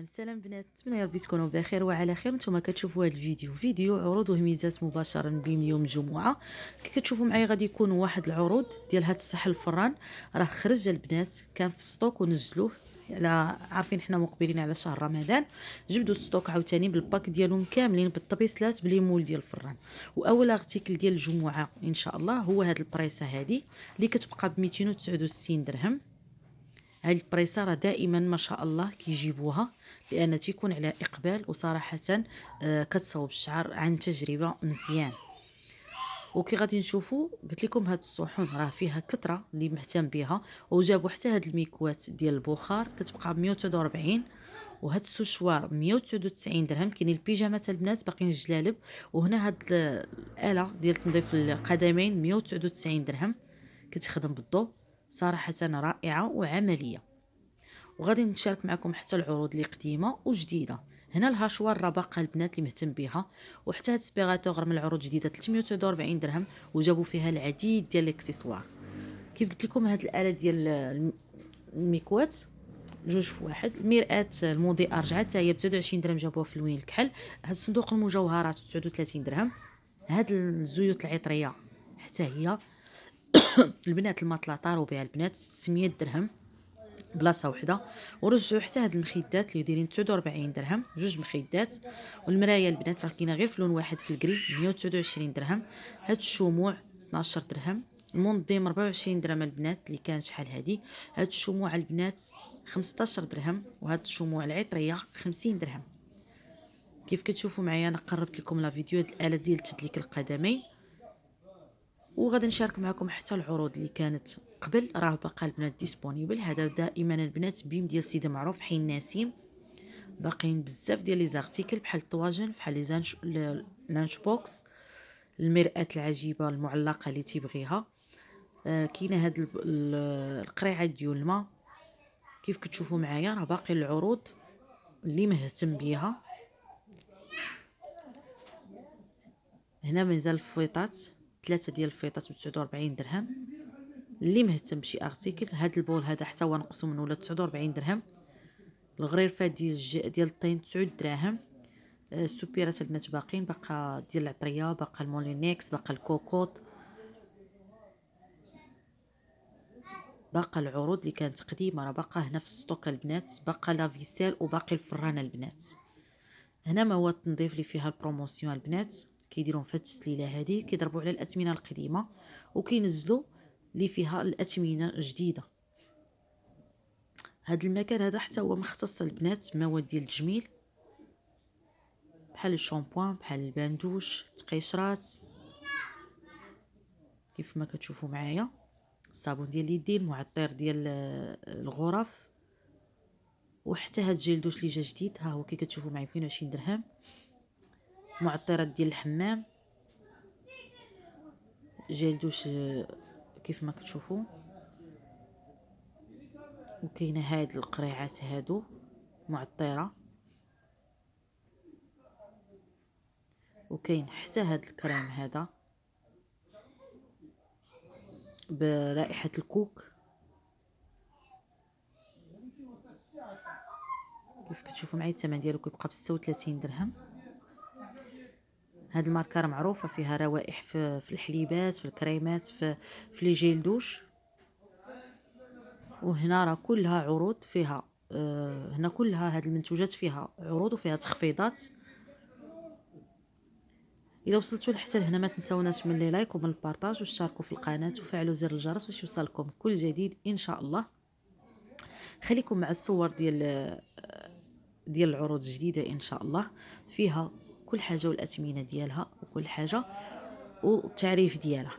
سلام بنات، نتمنى يا ربي تكونوا بخير وعلى خير. نتوما كتشوفوا هذا فيديو عروض وهميزات مباشره بين يوم الجمعه. كي كتشوفوا معايا غادي يكونوا واحد العروض ديال هذا السحل الفران، راه خرج البنات، كان في الستوك ونزلوه على عارفين حنا مقبلين على شهر رمضان. جبدوا الستوك عاوتاني بالباك ديالهم كاملين بالطبيسلات بليمول ديال الفران. واول ارتيكل ديال الجمعه ان شاء الله هو هاد البريسه هذه اللي كتبقى ب 269 درهم. هاد البريسه راه دائما ما شاء الله كيجيبوها لان تيكون على اقبال، وصراحه كتصوب الشعر عن تجربه مزيان. وكي غادي نشوفوا قلت لكم هاد الصحون راه فيها كثره اللي مهتم بها، وجابوا حتى هاد الميكوات ديال البخار كتبقى ب 149، وهاد السوشوار 199 درهم. كاينين البيجامات البنات باقيين الجلالب، وهنا هاد الاله ديال تنظيف القدمين 199 درهم كتخدم بالضوء، صراحه رائعه وعمليه. وغادي نشارك معكم حتى العروض اللي قديمه وجديده. هنا الهاشوار راه باقا البنات اللي مهتم بها، وحتى هاد سبيغاتور من العروض الجديده 340 درهم، وجابوا فيها العديد ديال الاكسسوار. كيف قلت لكم هاد الاله ديال الميكوات جوج في واحد. المرآة المضيئه رجعت حتى هي ب 29 درهم، جابوها في لوين الكحل. هاد صندوق المجوهرات 39 درهم. هاد الزيوت العطريه حتى هي البنات الماطله طاروا بها البنات 600 درهم بلاصه وحده. ورجعوا حتى هاد المخدات اللي دايرين 49 درهم، جوج مخدات. والمرايه البنات راه كاينه غير في لون واحد في الكري 129 درهم. هاد الشموع 12 درهم. المنظم 24 درهم البنات اللي كان شحال هادي. هاد الشموع البنات 15 درهم، وهاد الشموع العطريه 50 درهم. كيف كتشوفوا معايا انا قربت لكم لا فيديو هاد الاله ديال تدليك القدمين. وغادي نشارك معكم حتى العروض اللي كانت قبل، راه باقا البنات ديسپونيبل. هذا دائما البنات بيم ديال سيدي معروف حين نسيم، باقيين بزاف ديال لي زارتيكل بحال الطواجن، بحال لي لانش بوكس، المرآة العجيبه المعلقه اللي تيبغيها. كاينه هاد القريعه ديال الماء. كيف كتشوفوا معايا راه باقي العروض اللي مهتم بيها. هنا مازال الفويطات، ثلاثه ديال الفويطات ب 49 درهم. اللي مهتم بشي ارتيكل، هاد البول هذا حتى هو نقصوا منه ولا 49 درهم. الغريرفات ديال الطين 9 دراهم. السوبيرات البنات باقين، باقا ديال العطريه، باقا المولينيكس، باقا الكوكوط، باقا العروض اللي كانت قديمه راه باقا هنا في الستوك البنات. باقا لا فيسيل وباقي الفران البنات. هنا مواد التنظيف اللي فيها البروموسيون البنات كيديرون في التسليله هذه، كيضربوا على الاثمنه القديمه وكينزلوا اللي فيها الاثمنه الجديده. هاد المكان هذا حتى هو مختص البنات مواد ديال التجميل بحال الشامبوان، بحال الباندوش، التقيشرات. كيف ما كتشوفوا معايا الصابون ديال اليدين، المعطر ديال الغرف، وحتى هاد الجيل دوش اللي جا جديد ها هو كي كتشوفوا معايا 22 درهم. معطرات ديال الحمام، جيل دوش كيف ما كتشوفوا. وكاينه هاد القريعات هادو معطره، وكاين حتى هاد الكريم هذا برائحه الكوك. كيف كتشوفوا معايا الثمن ديالو كيبقى ب 36 درهم. هاد الماركه معروفه فيها روائح في الحليبات، في الكريمات، في لي جيل دوش. وهنا راه كلها عروض فيها هنا كلها هاد المنتوجات فيها عروض وفيها تخفيضات. الا وصلتوا لحتى لهنا ما تنساوناش من لي لايك ومن البارطاج واشتركوا في القناه وفعلوا زر الجرس باش يوصلكم كل جديد ان شاء الله. خليكم مع الصور ديال العروض الجديده ان شاء الله، فيها كل حاجه والاثمنه ديالها وكل حاجه والتعريف ديالها.